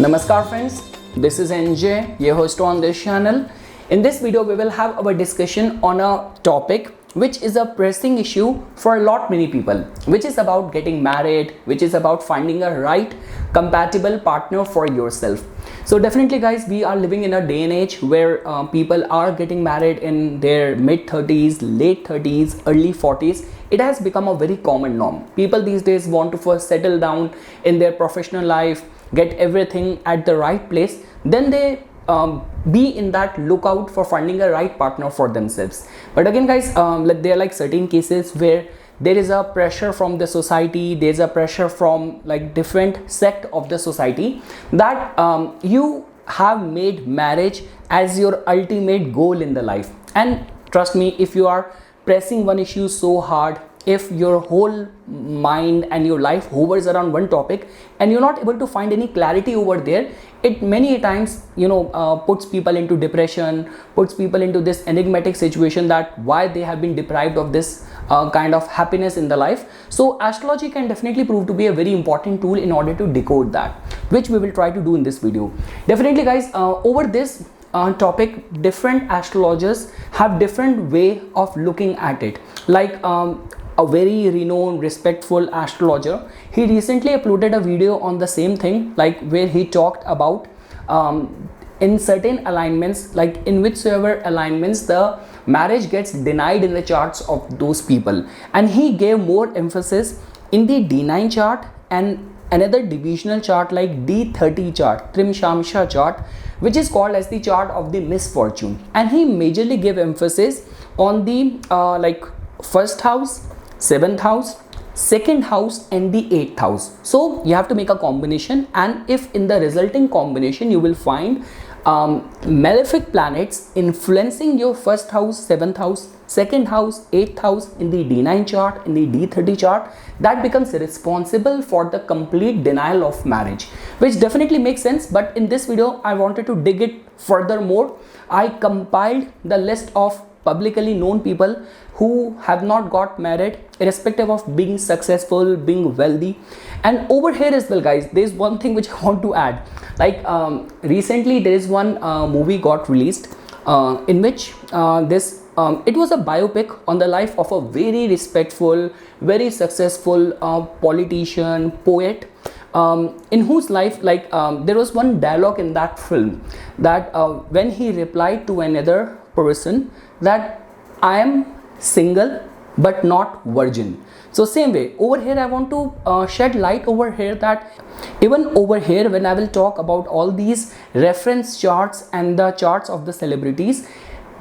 Namaskar friends, this is NJ, your host on this channel. In this video, we will have our discussion on a topic which is a pressing issue for a many people, which is about getting married, which is about finding a right compatible partner for yourself. So definitely guys, we are living in a day and age where people are getting married in their mid 30s, late 30s, early 40s. It has become a very common norm. People these days want to first settle down in their professional life, get everything at the right place, then they be in that lookout for finding a right partner for themselves. But again guys, there are like certain cases where there is a pressure from the society, there's a pressure from like different sect of the society that you have made marriage as your ultimate goal in the life. And trust me, if you are pressing one issue so hard, if your whole mind and your life hovers around one topic and you're not able to find any clarity over there, it many times puts people into depression, puts people into this enigmatic situation that why they have been deprived of this kind of happiness in the life. So astrology can definitely prove to be a very important tool in order to decode that, which we will try to do in this video. Definitely guys, over this topic, different astrologers have different way of looking at it. Like a very renowned, respectful astrologer, he recently uploaded a video on the same thing, like where he talked about in certain alignments, like in whichsoever alignments the marriage gets denied in the charts of those people, and he gave more emphasis in the D9 chart and another divisional chart like D30 chart, Trimshamsha chart, which is called as the chart of the misfortune. And he majorly gave emphasis on the like first house, seventh house, second house and the eighth house. So you have to make a combination, and if in the resulting combination you will find malefic planets influencing your first house, seventh house, second house, eighth house in the D9 chart, in the D30 chart, that becomes responsible for the complete denial of marriage, which definitely makes sense. But in this video I wanted to dig it furthermore. I compiled the list of publicly known people who have not got married irrespective of being successful, being wealthy. And over here as well guys, there is one thing which I want to add. Like recently there is one movie got released in which it was a biopic on the life of a very respectful, very successful politician, poet, in whose life there was one dialogue in that film that when he replied to another person that I am single but not virgin. So same way over here I want to shed light over here that even over here when I will talk about all these reference charts and the charts of the celebrities,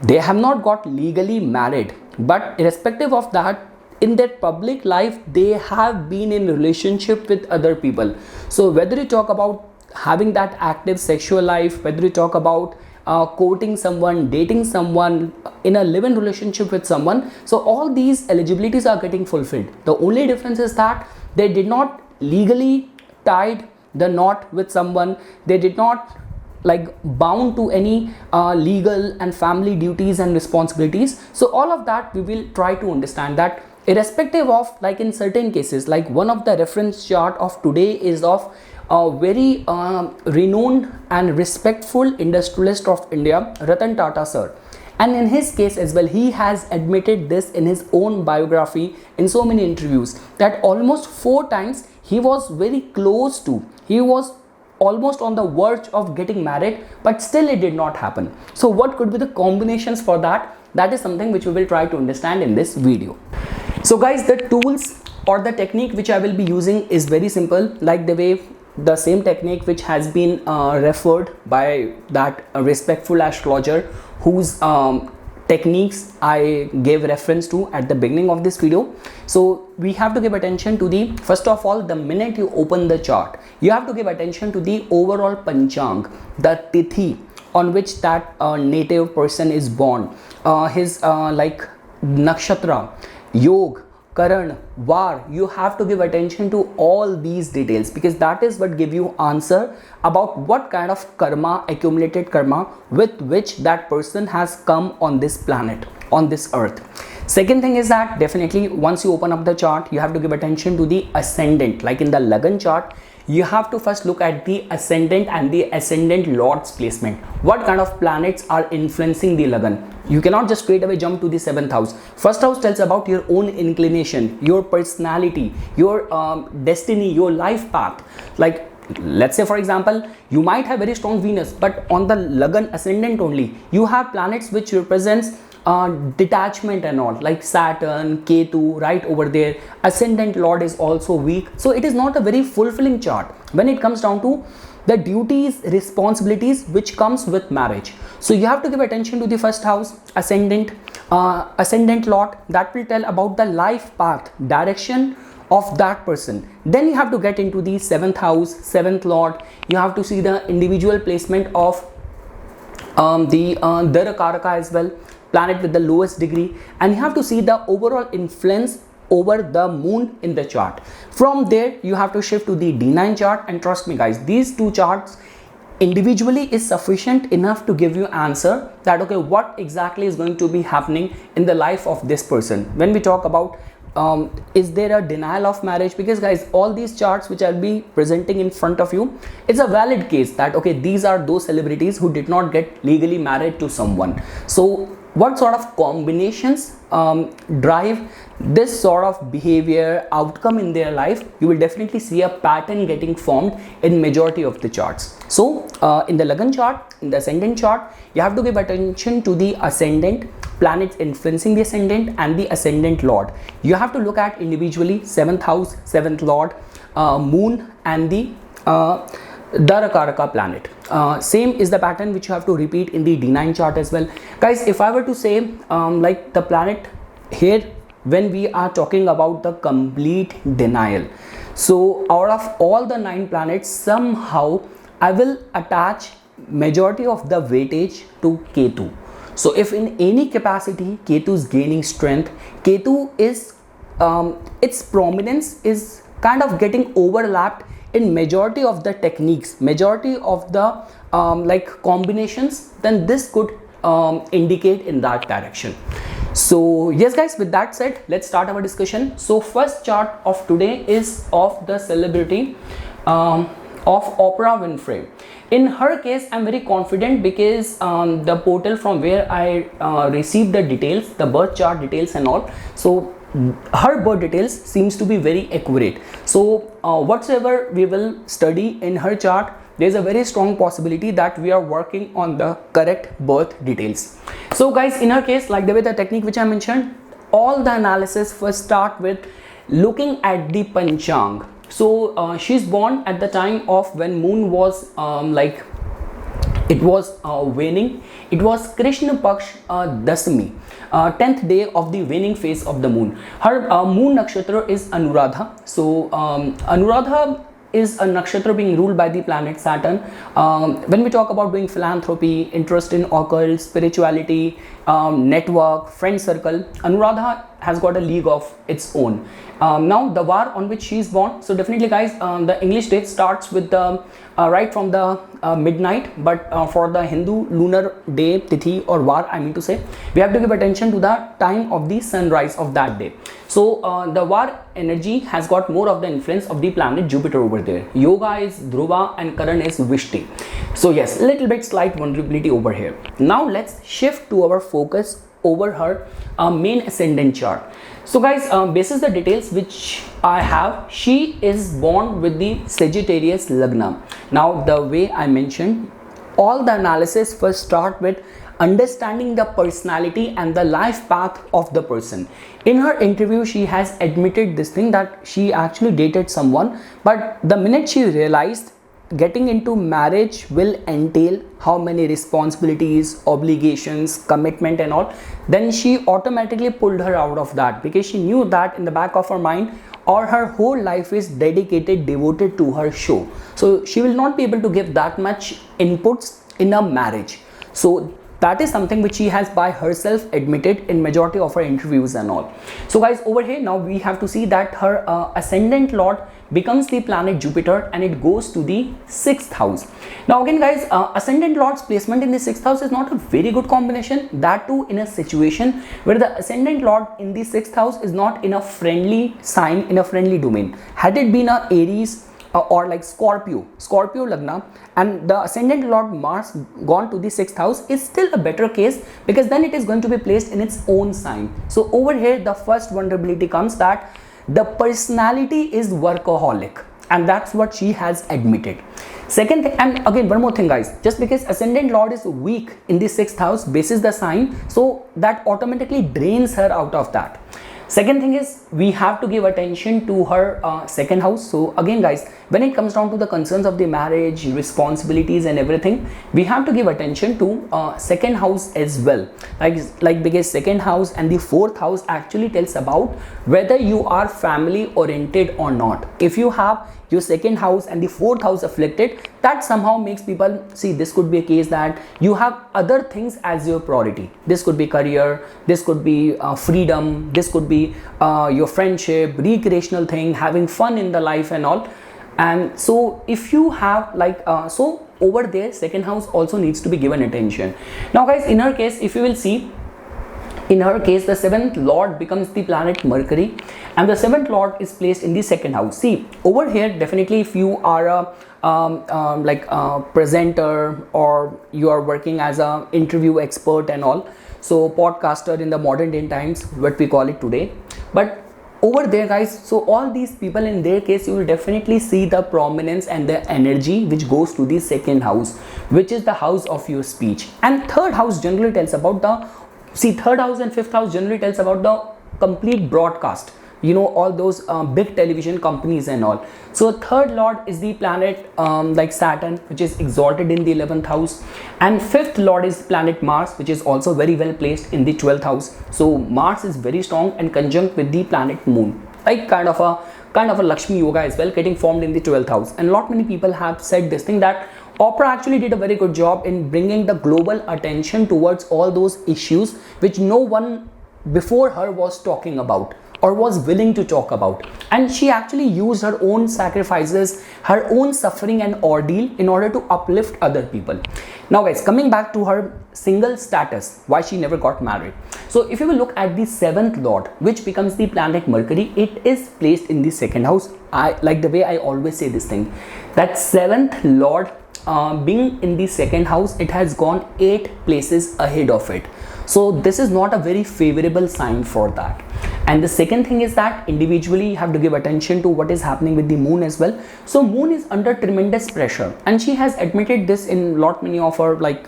they have not got legally married, but irrespective of that, in their public life they have been in relationship with other people. So whether you talk about having that active sexual life, whether you talk about courting someone, dating someone, in a live-in relationship with someone, so all these eligibilities are getting fulfilled. The only difference is that they did not legally tied the knot with someone, they did not like bound to any legal and family duties and responsibilities. So all of that we will try to understand that irrespective of, like in certain cases, like one of the reference chart of today is of a very renowned and respectful industrialist of India, Ratan Tata sir. And in his case as well, he has admitted this in his own biography in so many interviews that almost 4 times he was very close to, he was almost on the verge of getting married, but still it did not happen. So what could be the combinations for that? That is something which we will try to understand in this video. So guys, the tools or the technique which I will be using is very simple, like the same technique which has been referred by that respectful astrologer whose techniques I gave reference to at the beginning of this video. So we have to give attention to the, first of all, the minute you open the chart, you have to give attention to the overall panchang, the tithi on which that native person is born, his like nakshatra, yog, Karan, Var. You have to give attention to all these details because that is what give you answer about what kind of karma, accumulated karma, with which that person has come on this planet, on this earth. Second thing is that definitely once you open up the chart, you have to give attention to the ascendant. Like in the Lagan chart, you have to first look at the ascendant and the ascendant lord's placement. What kind of planets are influencing the Lagna? You cannot just straight away jump to the 7th house. First house tells about your own inclination, your personality, your destiny, your life path. Like, let's say for example, you might have very strong Venus, but on the Lagna ascendant only, you have planets which represents detachment and all, like Saturn, Ketu right over there. Ascendant lord is also weak, so it is not a very fulfilling chart when it comes down to the duties, responsibilities which comes with marriage. So you have to give attention to the first house, ascendant lord, that will tell about the life path, direction of that person. Then you have to get into the 7th house, 7th lord. You have to see the individual placement of the Darakaraka as well, planet with the lowest degree, and you have to see the overall influence over the moon in the chart. From there you have to shift to the D9 chart, and trust me guys, these two charts individually is sufficient enough to give you answer that okay, what exactly is going to be happening in the life of this person. When we talk about is there a denial of marriage, because guys, all these charts which I'll be presenting in front of you, it's a valid case that okay, these are those celebrities who did not get legally married to someone. So what sort of combinations drive this sort of behavior outcome in their life, you will definitely see a pattern getting formed in majority of the charts. So in the Lagna chart, in the ascendant chart, you have to give attention to the ascendant, planets influencing the ascendant, and the ascendant lord. You have to look at individually 7th house, 7th lord, moon, and the Darakaraka planet. Same is the pattern which you have to repeat in the D9 chart as well. Guys, if I were to say like the planet here, when we are talking about the complete denial, so out of all the 9 planets, somehow I will attach majority of the weightage to Ketu. So if in any capacity Ketu is gaining strength, Ketu is its prominence is kind of getting overlapped in majority of the techniques, majority of the like combinations, then this could indicate in that direction. So yes guys, with that said, let's start our discussion. So first chart of today is of the celebrity of Oprah Winfrey. In her case, I'm very confident because the portal from where I received the details, the birth chart details and all, so her birth details seems to be very accurate. So whatsoever we will study in her chart, there is a very strong possibility that we are working on the correct birth details. So guys, in her case, like the way the technique which I mentioned, all the analysis first start with looking at the Panchang. So she's born at the time of when moon was like it was waning. It was Krishna Paksh Dasami, 10th day of the waning phase of the moon. Her moon nakshatra is Anuradha. So Anuradha is a nakshatra being ruled by the planet Saturn. When we talk about doing philanthropy, interest in occult, spirituality, network, friend circle, Anuradha has got a league of its own. Now the var on which she is born, so definitely guys, the English date starts with the right from the midnight, but for the Hindu lunar day, tithi or var, I mean to say, we have to give attention to the time of the sunrise of that day. So the var energy has got more of the influence of the planet Jupiter over there. Yoga is Dhruva and Karan is Vishti. So yes, little bit slight vulnerability over here. Now let's shift to our focus over her main ascendant chart. So guys, basis the details which I have, she is born with the Sagittarius Lagna. Now the way I mentioned, all the analysis first start with understanding the personality and the life path of the person. In her interview, she has admitted this thing that she actually dated someone, but the minute she realized getting into marriage will entail how many responsibilities, obligations, commitment and all, then she automatically pulled her out of that, because she knew that in the back of her mind or her whole life is dedicated, devoted to her show. So she will not be able to give that much inputs in a marriage. So that is something which she has by herself admitted in majority of her interviews and all. So guys, over here now we have to see that her ascendant lord becomes the planet Jupiter, and it goes to the 6th house. Now again guys, ascendant lord's placement in the 6th house is not a very good combination, that too in a situation where the ascendant lord in the 6th house is not in a friendly sign, in a friendly domain. Had it been a Aries or like Scorpio Lagna, and the ascendant Lord Mars gone to the 6th house is still a better case, because then it is going to be placed in its own sign. So over here the first vulnerability comes that the personality is workaholic, and that's what she has admitted. Second thing, and again one more thing guys, just because ascendant Lord is weak in the 6th house basis the sign, so that automatically drains her out of that. Second thing is we have to give attention to her 2nd house. So again guys, when it comes down to the concerns of the marriage, responsibilities and everything, we have to give attention to 2nd house as well, like because 2nd house and the 4th house actually tells about whether you are family oriented or not. If you have your 2nd house and the 4th house afflicted, that somehow makes people see this could be a case that you have other things as your priority. This could be career, this could be freedom, this could be your friendship, recreational thing, having fun in the life and all. And so if you have like so over there 2nd house also needs to be given attention. Now guys, in her case, if you will see, in her case the 7th Lord becomes the planet Mercury, and the 7th Lord is placed in the 2nd house. See over here, definitely if you are a like a presenter, or you are working as a interview expert and all, so podcaster in the modern day times, what we call it today. But over there guys, so all these people, in their case you will definitely see the prominence and the energy which goes to the 2nd house, which is the house of your speech. And 3rd house generally tells about the, see 3rd house and 5th house generally tells about the complete broadcast, you know, all those big television companies and all. So 3rd Lord is the planet like Saturn, which is exalted in the 11th house, and 5th Lord is planet Mars, which is also very well placed in the 12th house. So Mars is very strong and conjunct with the planet Moon, like kind of a Lakshmi yoga as well, getting formed in the 12th house. And lot many people have said this thing that Oprah actually did a very good job in bringing the global attention towards all those issues which no one before her was talking about or was willing to talk about. And she actually used her own sacrifices, her own suffering and ordeal in order to uplift other people. Now guys, coming back to her single status, why she never got married. So if you will look at the 7th Lord, which becomes the planet Mercury, it is placed in the 2nd house. I like the way I always say this thing, that 7th Lord being in the 2nd house, it has gone 8 places ahead of it. So this is not a very favorable sign for that. And the second thing is that individually you have to give attention to what is happening with the Moon as well. So Moon is under tremendous pressure, and she has admitted this in lot many of her like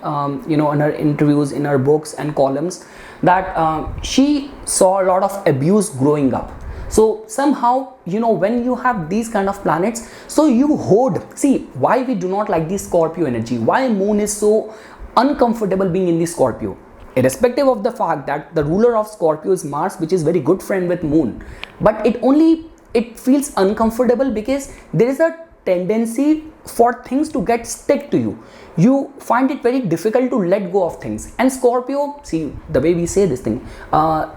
you know, in her interviews, in her books and columns, that she saw a lot of abuse growing up. So somehow, you know, when you have these kind of planets, so you hoard. See why we do not like the Scorpio energy, why Moon is so uncomfortable being in the Scorpio, irrespective of the fact that the ruler of Scorpio is Mars, which is very good friend with Moon. But it feels uncomfortable because there is a tendency for things to get stick to you. You find it very difficult to let go of things. And Scorpio, see the way we say this thing,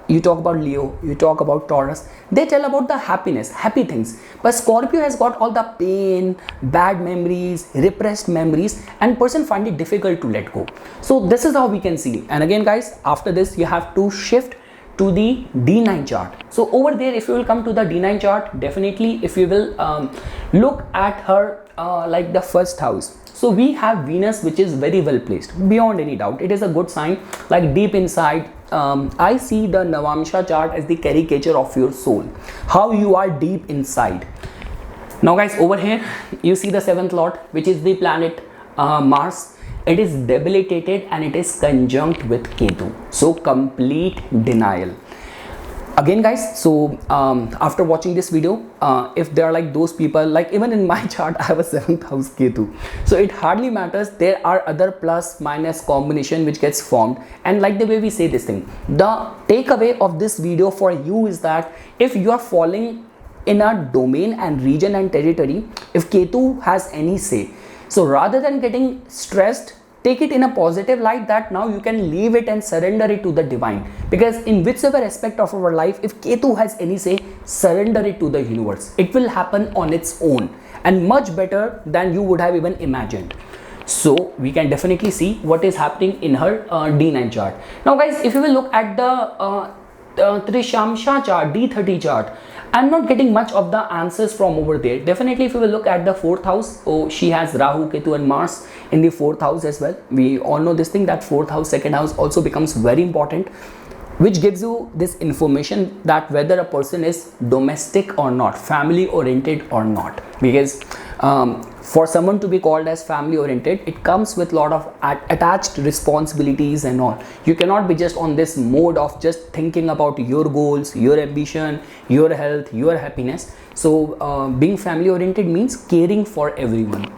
you talk about Leo, you talk about Taurus, they tell about the happiness, happy things. But Scorpio has got all the pain, bad memories, repressed memories, and person find it difficult to let go. So this is how we can see. And again guys, after this you have to shift to the D9 chart. So over there, if you will come to the D9 chart, definitely if you will look at her like the first house, so we have Venus, which is very well placed beyond any doubt. It is a good sign, like deep inside. I see the Navamsha chart as the caricature of your soul, how you are deep inside. Now guys, over here you see the 7th Lord, which is the planet Mars. It is debilitated and it is conjunct with Ketu, so complete denial. Again guys, so after watching this video, if there are like those people, like even in my chart I have a 7th house Ketu, so it hardly matters. There are other plus minus combination which gets formed. And like the way we say this thing, the takeaway of this video for you is that if you are falling in a domain and region and territory, if Ketu has any say, so rather than getting stressed, take it in a positive light, that now you can leave it and surrender it to the divine. Because in whichever aspect of our life, if Ketu has any say, surrender it to the universe. It will happen on its own and much better than you would have even imagined. So we can definitely see what is happening in her D9 chart. Now guys, if you will look at the Trishamsha chart, D30 chart, I'm not getting much of the answers from over there. Definitely, if you will look at the fourth house, oh, she has Rahu, Ketu, and Mars in the fourth house as well. We all know this thing that fourth house, second house also becomes very important, which gives you this information that whether a person is domestic or not, family oriented or not. Because for someone to be called as family oriented, it comes with a lot of attached responsibilities and all. You cannot be just on this mode of just thinking about your goals, your ambition, your health, your happiness. So being family oriented means caring for everyone.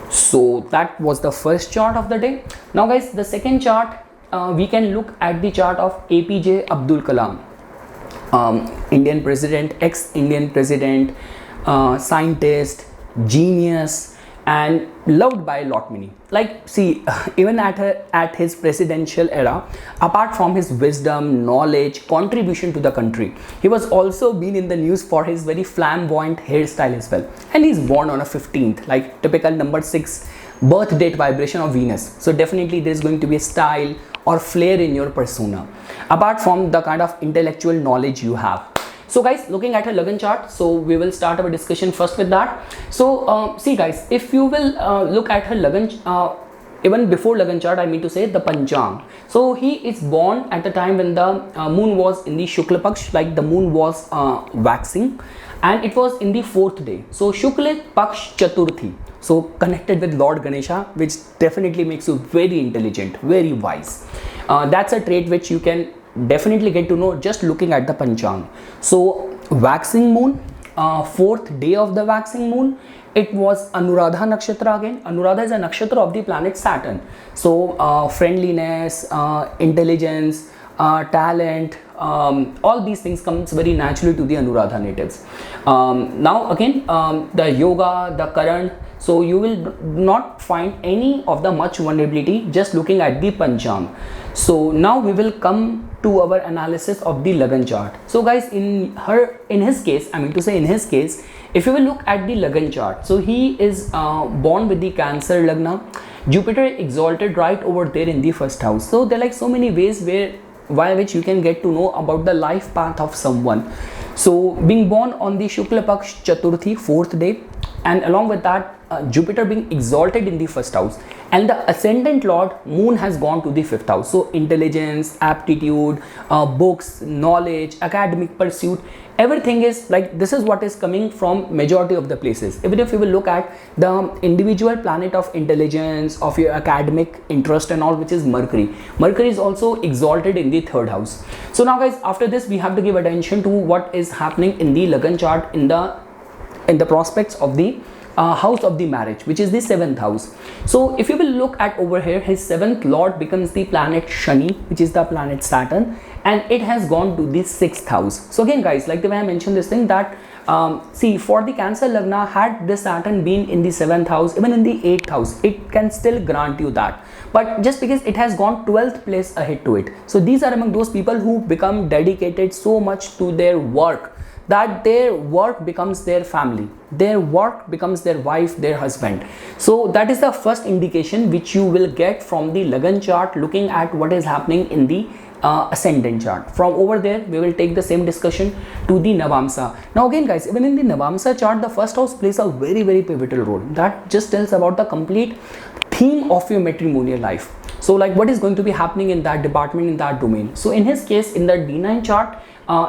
So that was the first chart of the day. Now guys, the second chart, we can look at the chart of APJ Abdul Kalam, Indian president, ex-Indian president, scientist, genius, and loved by a lot many. Like, see, even at his presidential era, apart from his wisdom, knowledge, contribution to the country, he was also been in the news for his very flamboyant hairstyle as well. And he's born on a 15th, like typical number 6 birth date vibration of Venus. So definitely there is going to be a style or flair in your persona, apart from the kind of intellectual knowledge you have. So guys, looking at a Lagna chart, so we will start our discussion first with that. So see guys, if you will look at her Lagna, even before Lagna chart, I mean to say the Panchang. So he is born at the time when the moon was in the Shukla Paksh, like the moon was waxing, and it was in the 4th day. So Shukla Paksh Chaturthi. So connected with Lord Ganesha, which definitely makes you very intelligent, very wise. That's a trait which you can definitely get to know just looking at the Panchang. So waxing moon, 4th day of the waxing moon, it was Anuradha Nakshatra again. Anuradha is a nakshatra of the planet Saturn. So friendliness, intelligence, talent, all these things comes very naturally to the Anuradha natives. Now again, the yoga, the current, so you will not find any of the much vulnerability just looking at the Panchang. So now we will come to our analysis of the Lagna chart. So guys, in his case, I mean to say in his case, if you will look at the Lagna chart, so he is born with the Cancer Lagna, Jupiter exalted right over there in the 1st house. So there are like so many ways via which you can get to know about the life path of someone. So being born on the Shukla Paksh Chaturthi, 4th day, and along with that Jupiter being exalted in the 1st house, and the ascendant lord moon has gone to the 5th house. So intelligence, aptitude, books, knowledge, academic pursuit, everything is like, this is what is coming from majority of the places. Even if you will look at the individual planet of intelligence, of your academic interest and all, which is Mercury. Mercury is also exalted in the 3rd house. So now guys, after this we have to give attention to what is happening in the Lagna chart in the prospects of the house of the marriage, which is the 7th house. So if you will look at over here, his 7th lord becomes the planet Shani, which is the planet Saturn, and it has gone to the 6th house. So again guys, like the way I mentioned this thing that see, for the Cancer Lagna, had the Saturn been in the 7th house, even in the 8th house, it can still grant you that. But just because it has gone 12th place ahead to it, so these are among those people who become dedicated so much to their work that their work becomes their family, their work becomes their wife, their husband. So that is the first indication which you will get from the Lagna chart, looking at what is happening in the ascendant chart. From over there we will take the same discussion to the Navamsa. Now again guys, even in the Navamsa chart, the 1st house plays a very pivotal role. That just tells about the complete theme of your matrimonial life. So like what is going to be happening in that department, in that domain. So in his case, in the D9 chart,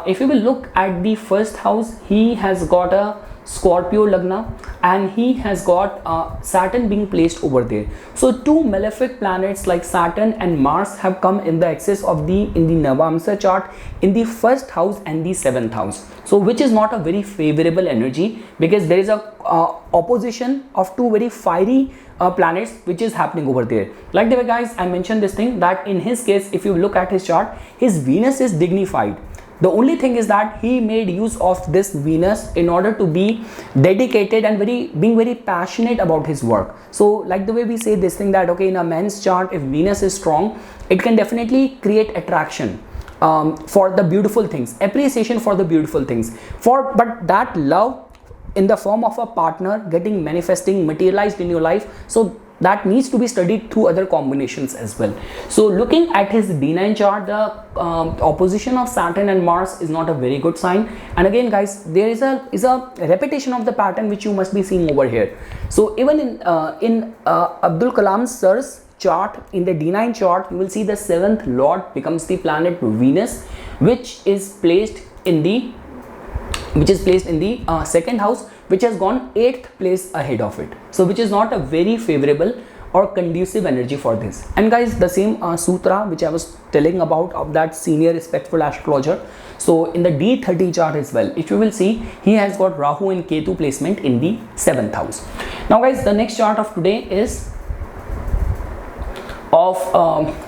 if you will look at the 1st house, he has got a Scorpio Lagna and he has got Saturn being placed over there. So two malefic planets like Saturn and Mars have come in the axis of in the Navamsa chart in the 1st house and the 7th house. So which is not a very favorable energy, because there is a opposition of two very fiery planets which is happening over there. Like the way guys, I mentioned this thing that in his case, if you look at his chart, his Venus is dignified. The only thing is that he made use of this Venus in order to be dedicated and being very passionate about his work. So like the way we say this thing that okay, in a man's chart, if Venus is strong, it can definitely create attraction for the beautiful things, appreciation for the beautiful things, but that love in the form of a partner getting manifesting, materialized in your life. So that needs to be studied through other combinations as well. So looking at his D9 chart, the opposition of Saturn and Mars is not a very good sign. And again guys, there is a repetition of the pattern which you must be seeing over here. So even in Abdul Kalam sir's chart, in the D9 chart, you will see the 7th lord becomes the planet Venus, which is placed in the second house, which has gone 8th place ahead of it. So which is not a very favorable or conducive energy for this. And guys, the same sutra which I was telling about of that senior respectful astrologer, so in the D30 chart as well, if you will see, he has got Rahu and Ketu placement in the 7th house. Now guys, the next chart of today is of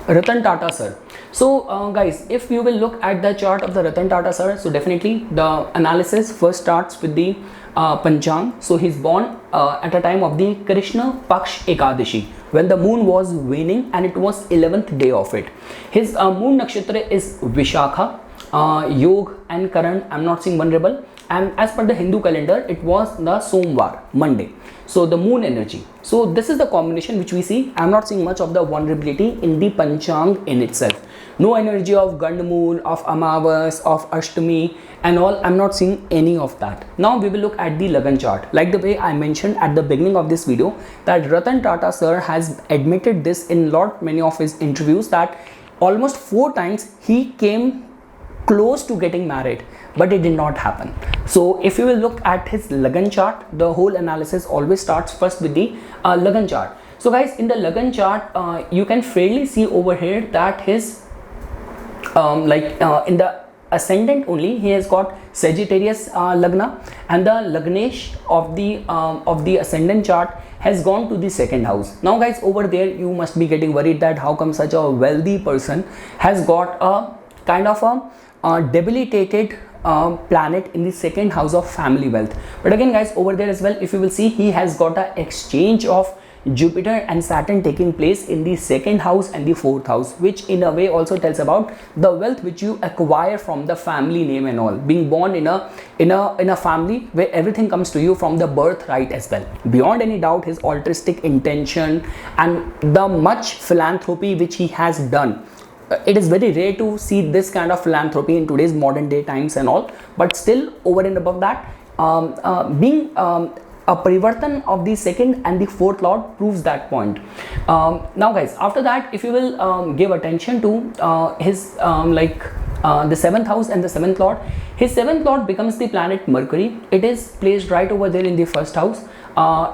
Ratan Tata sir. So guys, if you will look at the chart of the Ratan Tata sir, so definitely the analysis first starts with the Panchang. So he's born at a time of the Krishna Paksh Ekadashi, when the moon was waning and it was 11th day of it. His moon nakshatra is Vishakha, Yog and Karan, I'm not seeing vulnerable, and as per the Hindu calendar it was the Somvar, Monday. So the moon energy. So this is the combination which we see. I'm not seeing much of the vulnerability in the Panchang in itself. No energy of Gandamul, of Amavas, of Ashtami and all. I'm not seeing any of that. Now we will look at the Lagan chart. Like the way I mentioned at the beginning of this video, that Ratan Tata sir has admitted this in many of his interviews, that almost 4 times he came close to getting married, but it did not happen. So if you will look at his Lagan chart, the whole analysis always starts first with the Lagan chart. So guys, in the Lagan chart, you can fairly see over here that his in the ascendant only, he has got Sagittarius Lagna, and the Lagnesh of the ascendant chart has gone to the second house. Now guys, over there you must be getting worried that how come such a wealthy person has got a kind of a debilitated planet in the second house of family wealth. But again guys, over there as well, if you will see, he has got an exchange of Jupiter and Saturn taking place in the second house and the 4th house, which in a way also tells about the wealth which you acquire from the family name and all, being born in a family where everything comes to you from the birthright as well. Beyond any doubt, his altruistic intention and the much philanthropy which he has done. It is very rare to see this kind of philanthropy in today's modern day times and all, but still over and above that, being a Parivartan of the 2nd and the 4th lord proves that point. Now guys, after that, if you will give attention to his the 7th house and the 7th lord, his 7th lord becomes the planet Mercury. It is placed right over there in the 1st house.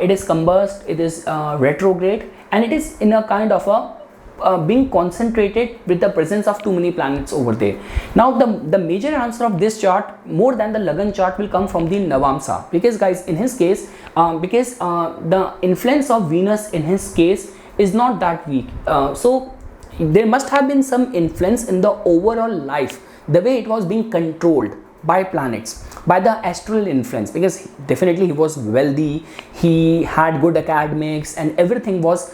It is combust, it is retrograde, and it is in a kind of a being concentrated with the presence of too many planets over there. Now the major answer of this chart, more than the Lagan chart, will come from the Navamsa, because guys, in his case, the influence of Venus in his case is not that weak. So there must have been some influence in the overall life, the way it was being controlled by planets, by the astral influence, because definitely he was wealthy, he had good academics and everything was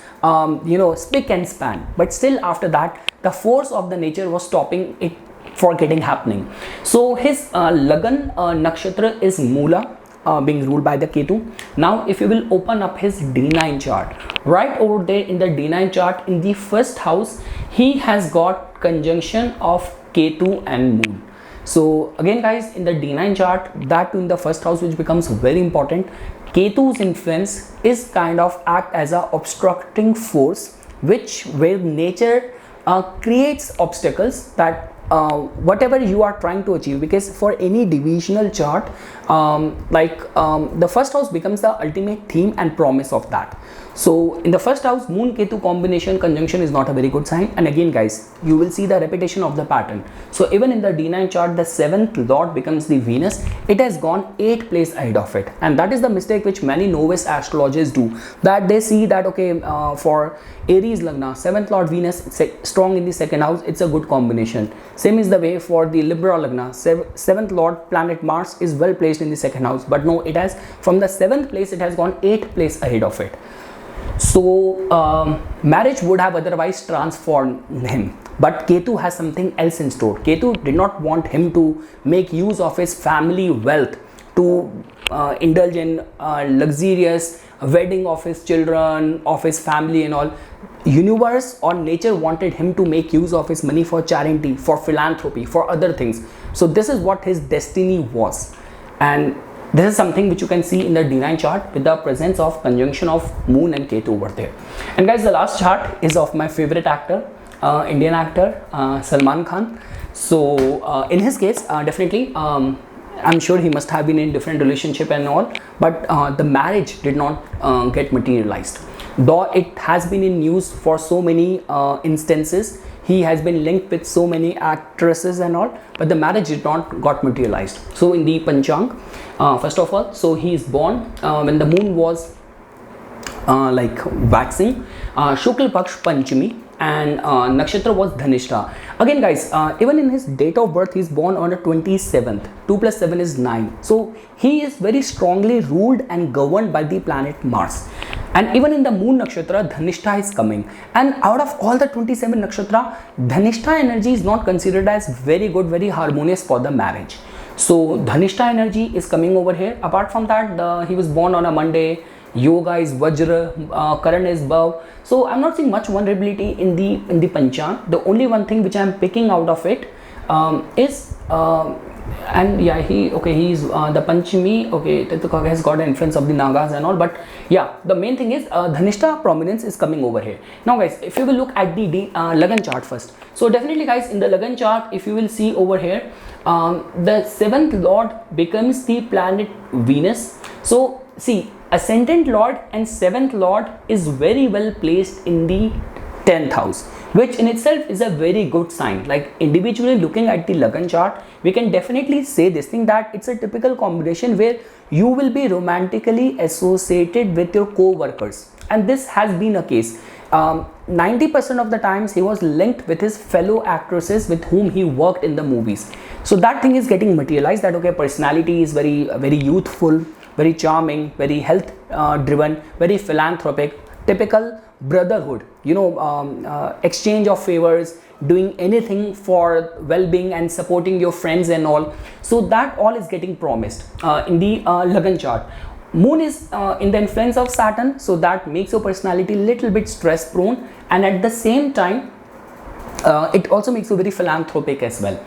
spick and span, but still after that the force of the nature was stopping it for getting happening. So his Lagan nakshatra is Mula, being ruled by the Ketu. Now if you will open up his D9 chart, right over there in the D9 chart, in the 1st house, he has got conjunction of Ketu and Moon. So again guys, in the D9 chart, that too in the 1st house, which becomes very important, Ketu's influence is kind of act as a obstructing force, where nature creates obstacles that whatever you are trying to achieve, because for any divisional chart, the 1st house becomes the ultimate theme and promise of that. So in the 1st house, Moon Ketu combination conjunction is not a very good sign, and again guys, you will see the repetition of the pattern. So even in the D9 chart, the 7th lord becomes the Venus. It has gone 8th place ahead of it, and that is the mistake which many novice astrologers do, that they see that okay, for Aries Lagna, 7th lord Venus strong in the 2nd house, it's a good combination. Same is the way for the Libra Lagna, 7th lord planet Mars is well placed in the 2nd house, but no, it has from the 7th place, it has gone 8th place ahead of it. So marriage would have otherwise transformed him, but Ketu has something else in store. Ketu did not want him to make use of his family wealth to indulge in luxurious wedding of his children, of his family and all. Universe or nature wanted him to make use of his money for charity, for philanthropy, for other things. So this is what his destiny was, and this is something which you can see in the D9 chart with the presence of conjunction of Moon and Ketu over there. And guys, the last chart is of my favorite actor, Indian actor, Salman Khan. So in his case, definitely I'm sure he must have been in different relationship and all, but the marriage did not get materialized. Though it has been in news for so many instances, he has been linked with so many actresses and all, but the marriage did not got materialized. So in the Panchang, first of all, so he is born when the moon was like waxing, Shukla Paksh Panchami, and nakshatra was Dhanishta. Again guys, even in his date of birth, he is born on the 27th. 2 plus 7 is 9. So he is very strongly ruled and governed by the planet Mars. And even in the moon nakshatra, Dhanishta is coming. And out of all the 27 nakshatra, Dhanishta energy is not considered as very good, very harmonious for the marriage. So Dhanishta energy is coming over here. Apart from that, he was born on a Monday. Yoga is Vajra, Karan is Bhav. So I'm not seeing much vulnerability in the Panchang. The only one thing which I'm picking out of it is and yeah, he's the Panchami, okay, Tetuka has got an influence of the Nagas and all, but yeah, the main thing is Dhanishta prominence is coming over here. Now guys, if you will look at the Lagan chart first, so definitely guys, in the Lagan chart, if you will see over here, the 7th lord becomes the planet Venus. So see, ascendant lord and 7th lord is very well placed in the 10th house, which in itself is a very good sign. Like individually looking at the Lagan chart, we can definitely say this thing, that it's a typical combination where you will be romantically associated with your co-workers, and this has been a case. 90% of the times he was linked with his fellow actresses with whom he worked in the movies. So that thing is getting materialized, that okay, personality is very youthful, very charming, very health driven, very philanthropic, typical brotherhood, you know, exchange of favors, doing anything for well-being and supporting your friends and all. So that all is getting promised in the Lagan chart. Moon is in the influence of Saturn, so that makes your personality little bit stress prone, and at the same time it also makes you very philanthropic as well.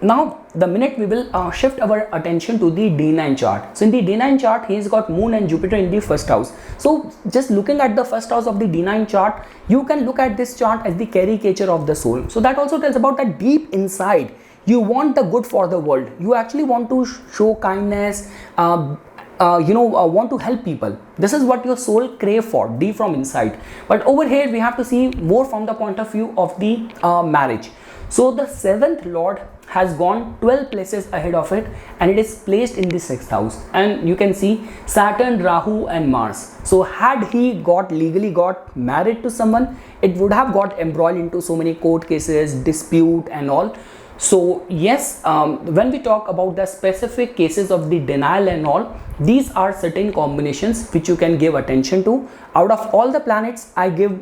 Now the minute we will shift our attention to the D9 chart. So in the D9 chart, he's got Moon and Jupiter in the first house. So just looking at the first house of the D9 chart, you can look at this chart as the caricature of the soul. So that also tells about that deep inside, you want the good for the world. You actually want to show kindness, want to help people. This is what your soul crave for, deep from inside. But over here, we have to see more from the point of view of the marriage. So the 7th lord has gone 12 places ahead of it, and it is placed in the 6th house, and you can see Saturn, Rahu and Mars. So had he legally got married to someone, it would have got embroiled into so many court cases, dispute and all. So yes, when we talk about the specific cases of the denial and all, these are certain combinations which you can give attention to. Out of all the planets, I give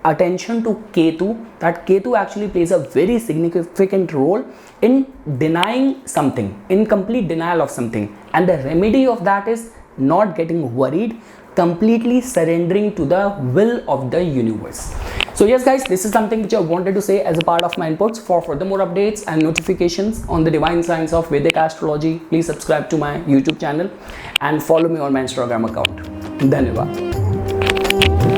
attention to Ketu, that Ketu actually plays a very significant role in denying something, in complete denial of something, and the remedy of that is not getting worried, completely surrendering to the will of the universe. So yes guys, this is something which I wanted to say as a part of my inputs. For further more updates and notifications on the divine science of Vedic astrology, please subscribe to my YouTube channel and follow me on my Instagram account. Dhanyavad.